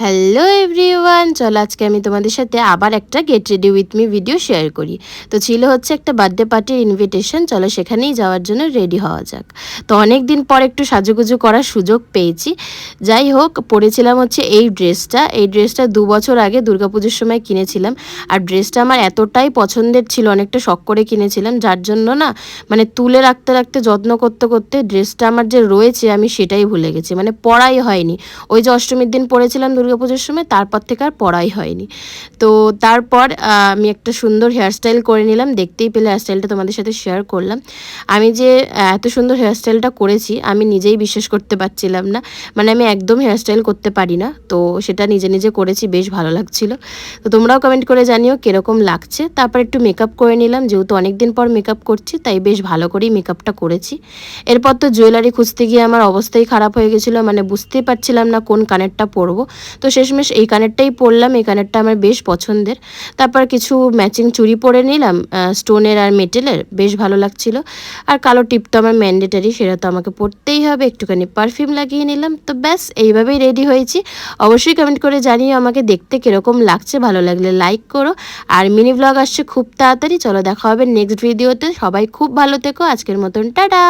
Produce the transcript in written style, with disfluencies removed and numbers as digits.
Hello everyone, চলো আজকে আমি তোমাদের সাথে আবার একটা get ready with me video share করি। তো ছিল হচ্ছে একটা বার্থডে পার্টির ইনভিটেশন, চলো সেখানেই যাওয়ার জন্য রেডি হওয়া যাক। তো অনেক দিন পর একটু সাজুগুজু করার সুযোগ পেয়েছি। যাই হোক, পরেছিলাম হচ্ছে এই ড্রেসটা 2 বছর আগে দুর্গাপুজোর সময় কিনেছিলাম। আর ড্রেসটা আমার এতটাই পছন্দের ছিল, অনেকটা শখ করে কিনেছিলাম, যার জন্য না মানে তুলে রাখতে রাখতে যত্ন করতে করতে ড্রেসটা আমার যে রয়েছে আমি সেটাই ভুলে গেছি, মানে পরাই হয়নি। ওই যে অষ্টমীর দিন পরেছিলাম দুর্গাপুজোর সময়, তারপর থেকে আর পরাই হয়নি। তো তারপর আমি একটা সুন্দর হেয়ারস্টাইল করে নিলাম, দেখতেই পেলে হেয়ারস্টাইলটা তোমাদের সাথে শেয়ার করলাম। আমি যে এত সুন্দর হেয়ারস্টাইলটা করেছি আমি নিজেই বিশ্বাস করতে পারছিলাম না। মানে আমি একদম হেয়ারস্টাইল করতে পারি না, তো সেটা নিজে নিজে করেছি, বেশ ভালো লাগছিল। তো তোমরাও কমেন্ট করে জানিও কীরকম লাগছে। তারপর একটু মেকআপ করে নিলাম, যেহেতু অনেক দিন পর মেকআপ করছি তাই বেশ ভালো করেই মেকআপটা করেছি। এরপর তো জুয়েলারি খুঁজতে গিয়ে আমার অবস্থাই খারাপ হয়ে গেছিলো, মানে বুঝতেই পারছিলাম না কোন কানেরটা পরবো। তো শেষমেশ এই কানেরটাই পরলাম, এই কানেরটা আমার বেশ পছন্দের। তারপর কিছু ম্যাচিং চুড়ি পরে নিলাম, স্টোনের আর মেটেলের, বেশ ভালো লাগছিল। আর কালো টিপ তো আমার ম্যান্ডেটারি, সেটা তো আমাকে পরতেই হবে। একটুখানি পারফিউম লাগিয়ে নিলাম, তো ব্যাস এইভাবেই রেডি হয়েছি। অবশ্যই কমেন্ট করে জানিও আমাকে দেখতে কীরকম লাগছে, ভালো লাগলে লাইক করো। আর মিনি ব্লগ আসছে খুব তাড়াতাড়ি, চলো দেখা হবে নেক্সট ভিডিওতে। সবাই খুব ভালো থেকো, আজকের মতন টাটা।